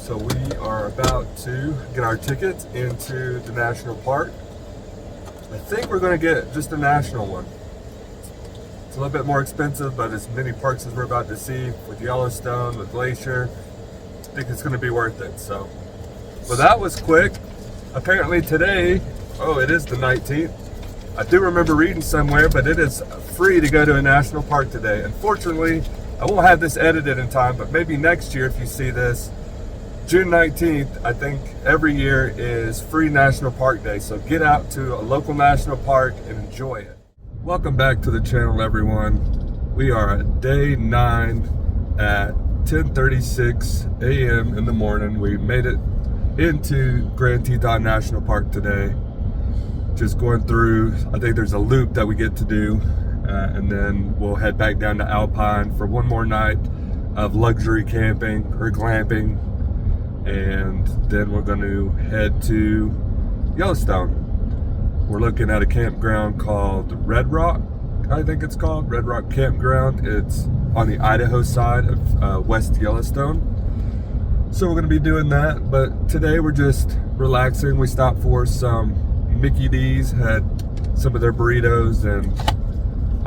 So we are about to get our tickets into the national park. I think we're going to get just a national one. It's a little bit more expensive, but as many parks as we're about to see with Yellowstone, with Glacier, I think it's going to be worth it. So, well, that was quick. Apparently today, it is the 19th. I do remember reading somewhere, but it is free to go to a national park today. Unfortunately, I won't have this edited in time, but maybe next year if you see this, June 19th, I think every year is free National Park Day. So get out to a local national park and enjoy it. Welcome back to the channel, everyone. We are at day 9 at 10:36 a.m. in the morning. We made it into Grand Teton National Park today. Just going through, I think there's a loop that we get to do, and then we'll head back down to Alpine for one more night of luxury camping or glamping. And then we're going to head to Yellowstone. We're looking at a campground called Red Rock, I think it's called, Red Rock Campground. It's on the Idaho side of West Yellowstone. So we're going to be doing that, but today we're just relaxing. We stopped for some Mickey D's, had some of their burritos, and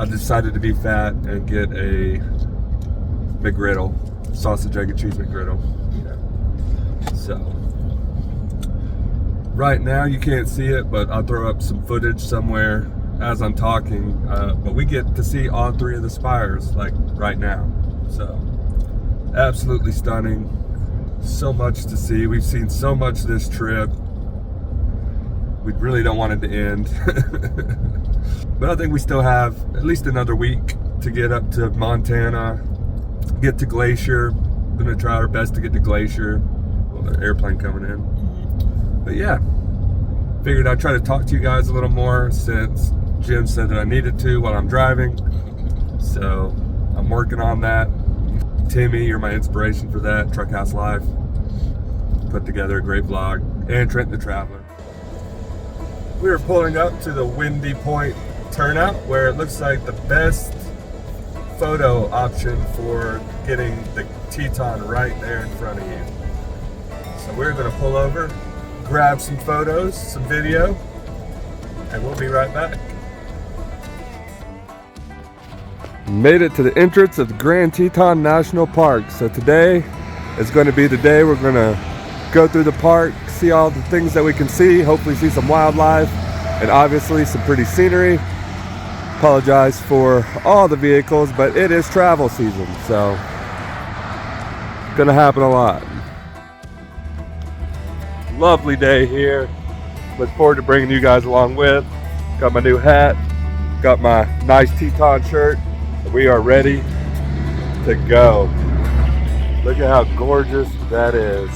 I decided to be fat and get a McGriddle, sausage, egg, and cheese McGriddle. So, right now you can't see it, but I'll throw up some footage somewhere as I'm talking. But we get to see all 3 of the spires, like right now. So, absolutely stunning. So much to see. We've seen so much this trip. We really don't want it to end. But I think we still have at least another week to get up to Montana, get to Glacier. We're gonna try our best to get to Glacier. The airplane coming in. But yeah, figured I'd try to talk to you guys a little more since Jim said that I needed to while I'm driving. So I'm working on that. Timmy, you're my inspiration for that. Truckhouse Life put together a great vlog, and Trent the Traveler. We are pulling up to the Windy Point turnout, where it looks like the best photo option for getting the Teton right there in front of you. So we're going to pull over, grab some photos, some video, and we'll be right back. Made it to the entrance of the Grand Teton National Park. So today is going to be the day we're going to go through the park, see all the things that we can see, hopefully see some wildlife, and obviously some pretty scenery. Apologize for all the vehicles, but it is travel season, so it's going to happen a lot. Lovely day here. Look forward to bringing you guys along with. Got my new hat, got my nice Teton shirt. We are ready to go. Look at how gorgeous that is.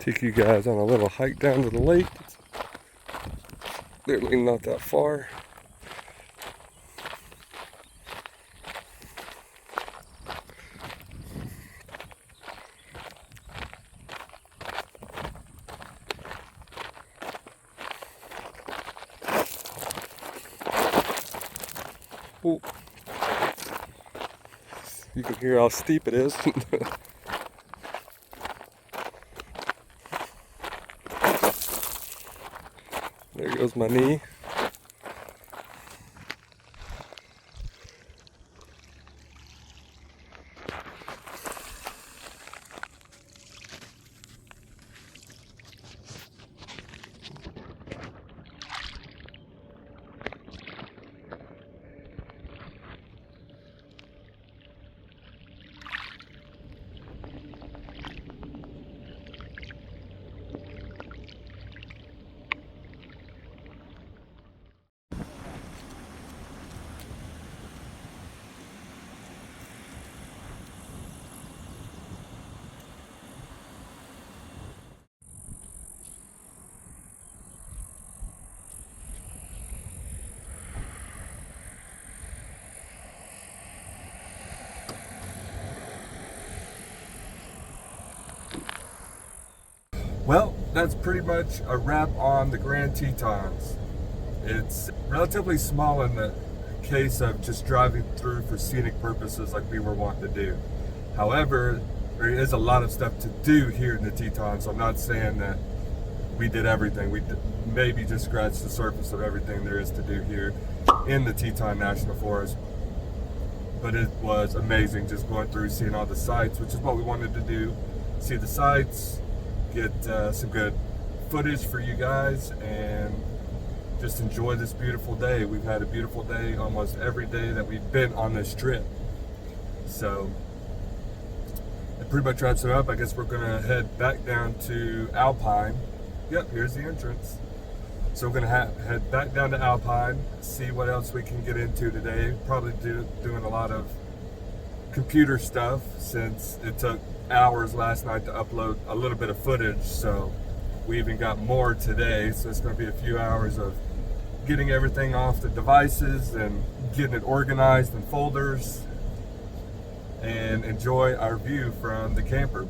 Take you guys on a little hike down to the lake. Literally not that far. Ooh. You can hear how steep it is. There goes my knee. Well, that's pretty much a wrap on the Grand Tetons. It's relatively small in the case of just driving through for scenic purposes like we were wanting to do. However, there is a lot of stuff to do here in the Tetons, so I'm not saying that we did everything. We maybe just scratched the surface of everything there is to do here in the Teton National Forest. But it was amazing just going through, seeing all the sights, which is what we wanted to do. See the sights, get some good footage for you guys, and just enjoy this beautiful day. We've had a beautiful day almost every day that we've been on this trip. So that pretty much wraps it up. I guess we're gonna head back down to Alpine. Yep, here's the entrance. So we're gonna head back down to Alpine, see what else we can get into today. Probably doing a lot of computer stuff since it took hours last night to upload a little bit of footage, so we even got more today. So it's going to be a few hours of getting everything off the devices and getting it organized in folders, and enjoy our view from the camper.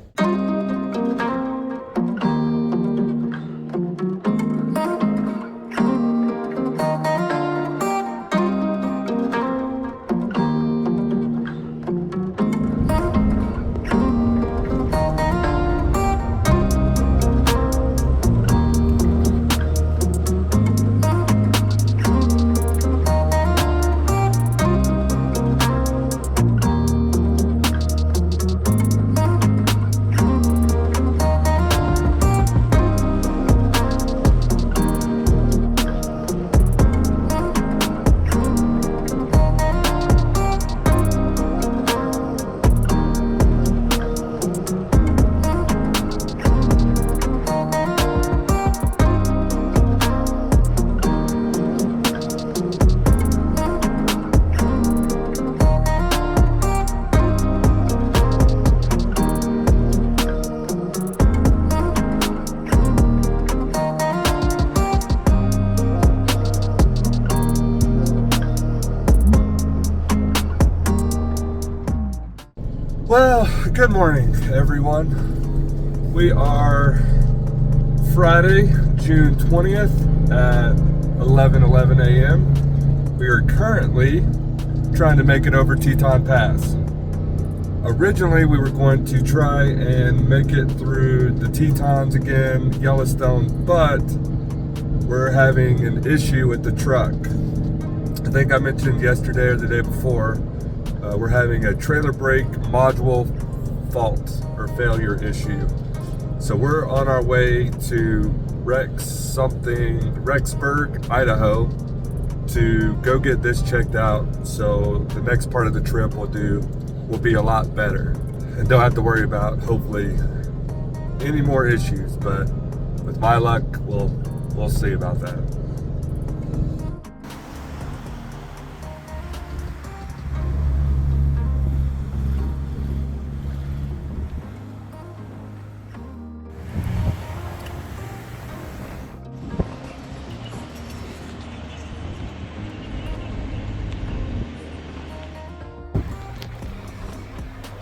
Well, good morning, everyone. We are Friday, June 20th at 11:11 a.m. We are currently trying to make it over Teton Pass. Originally, we were going to try and make it through the Tetons again, Yellowstone, but we're having an issue with the truck. I think I mentioned yesterday or the day before, we're having a trailer brake module fault or failure issue. So we're on our way to Rexburg, Idaho, to go get this checked out. So the next part of the trip will be a lot better, and don't have to worry about, hopefully, any more issues. But with my luck, we'll see about that.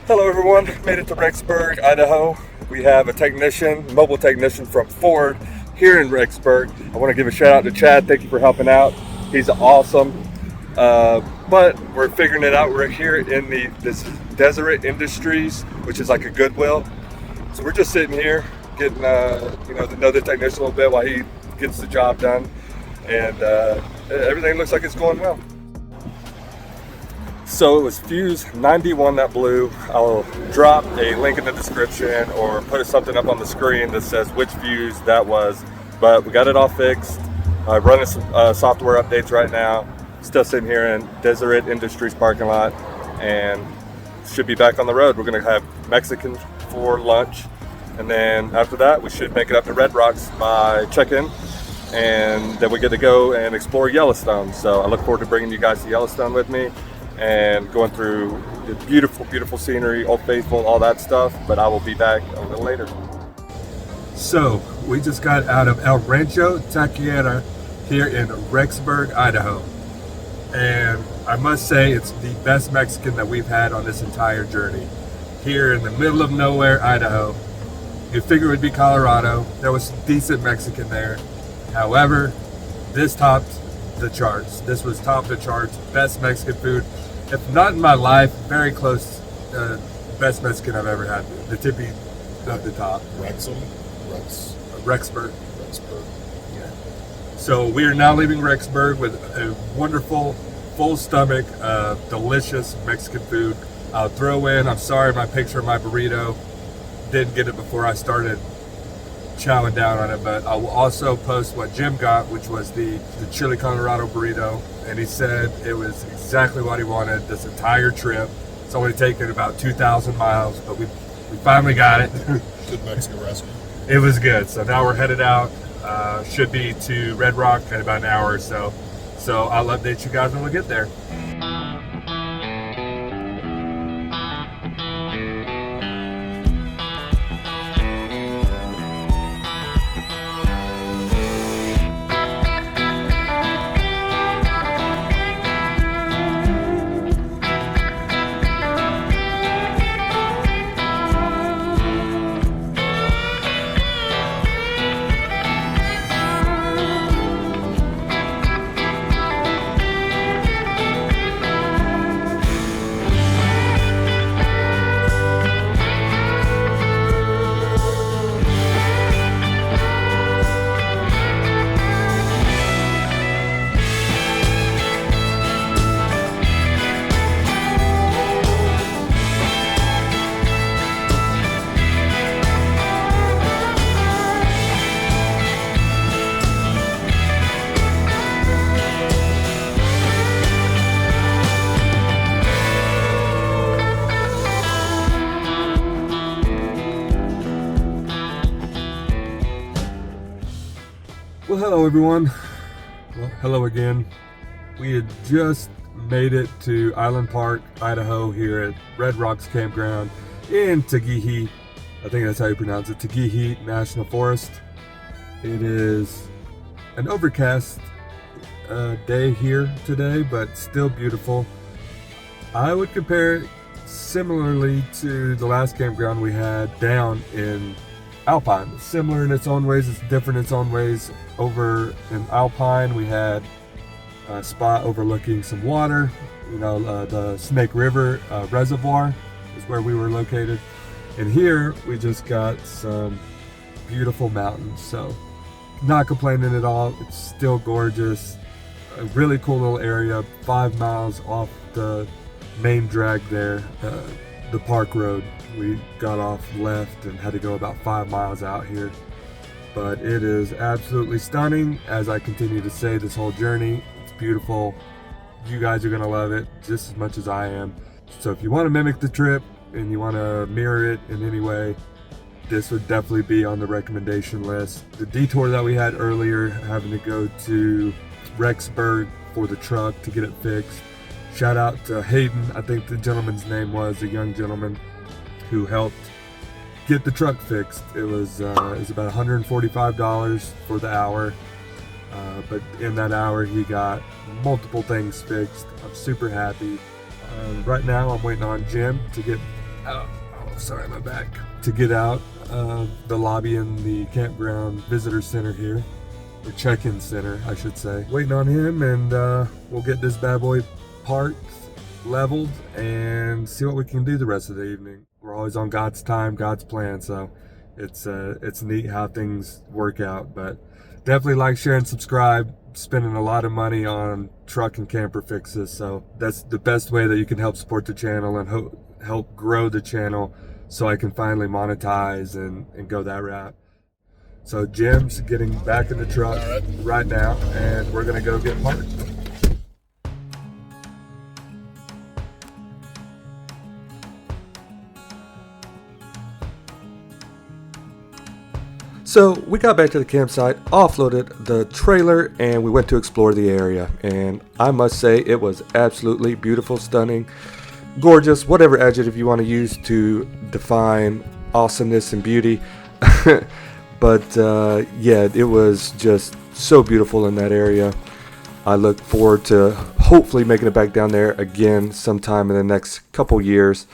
Hello everyone, made it to Rexburg, Idaho. We have a technician, mobile technician from Ford here in Rexburg. I want to give a shout out to Chad. Thank you for helping out. He's awesome. But we're figuring it out. We're here in this Deseret Industries, which is like a Goodwill. So we're just sitting here getting to know the technician a little bit while he gets the job done. And everything looks like it's going well. So it was fuse 91 that blew. I'll drop a link in the description or put something up on the screen that says which fuse that was. But we got it all fixed. I'm running some software updates right now. Still sitting here in Deseret Industries parking lot and should be back on the road. We're gonna have Mexican for lunch. And then after that, we should make it up to Red Rocks by check-in. And then we get to go and explore Yellowstone. So I look forward to bringing you guys to Yellowstone with me and going through the beautiful, beautiful scenery, Old Faithful, all that stuff, but I will be back a little later. So, we just got out of El Rancho Taqueria here in Rexburg, Idaho. And I must say, it's the best Mexican that we've had on this entire journey. Here in the middle of nowhere, Idaho. You'd figure it would be Colorado. There was some decent Mexican there. However, this topped the charts. This was top of the charts, best Mexican food. If not in my life, very close, best Mexican I've ever had. The tippy of the top. Rexburg. Yeah. So we are now leaving Rexburg with a wonderful, full stomach, delicious Mexican food. I'll throw in, I'm sorry, my picture of my burrito. Didn't get it before I started chowing down on it, but I will also post what Jim got, which was the chili Colorado burrito, and he said it was exactly what he wanted this entire trip. It's only taken about 2,000 miles, but we finally got it. Good Mexican recipe. It was good. So now we're headed out. Should be to Red Rock in about an hour or so. So I'll update you guys when we get there. Well, hello everyone. Well, hello again. We had just made it to Island Park, Idaho, here at Red Rocks Campground in Tagihi. I think that's how you pronounce it, Tagihi National Forest. It is an overcast day here today, but still beautiful. I would compare it similarly to the last campground we had down in Alpine. It's similar in its own ways, it's different in its own ways. Over in Alpine, we had a spot overlooking some water. The Snake River reservoir is where we were located. And here, we just got some beautiful mountains. So, not complaining at all. It's still gorgeous. A really cool little area, 5 miles off the main drag there, the park road. We got off left and had to go about 5 miles out here. But it is absolutely stunning, as I continue to say this whole journey. It's beautiful. You guys are going to love it just as much as I am. So if you want to mimic the trip and you want to mirror it in any way, this would definitely be on the recommendation list. The detour that we had earlier, having to go to Rexburg for the truck to get it fixed. Shout out to Hayden, I think the gentleman's name was, a young gentleman who helped get the truck fixed. It was about $145 for the hour, but in that hour he got multiple things fixed. I'm super happy. Right now I'm waiting on Jim to get Sorry, my back. To get out of the lobby in the campground visitor center here, or check-in center, I should say. Waiting on him, and we'll get this bad boy parked, leveled, and see what we can do the rest of the evening. We're always on God's time, God's plan, so it's neat how things work out. But definitely like, share, and subscribe. Spending a lot of money on truck and camper fixes, so that's the best way that you can help support the channel and help grow the channel, so I can finally monetize and go that route. So Jim's getting back in the truck right now, and we're gonna go get parked. So we got back to the campsite, offloaded the trailer, and we went to explore the area. And I must say, it was absolutely beautiful, stunning, gorgeous, whatever adjective you want to use to define awesomeness and beauty. But yeah, it was just so beautiful in that area. I look forward to hopefully making it back down there again sometime in the next couple years.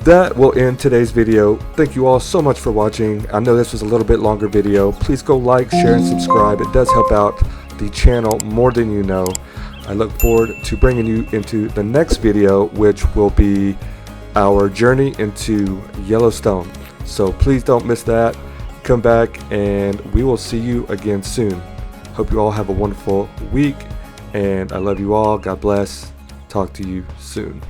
That will end today's video. Thank you all so much for watching. I know this was a little bit longer video. Please go like, share, and subscribe. It does help out the channel more than you know. I look forward to bringing you into the next video, which will be our journey into Yellowstone. So please don't miss that. Come back and we will see you again soon. Hope you all have a wonderful week, and I love you all. God bless. Talk to you soon.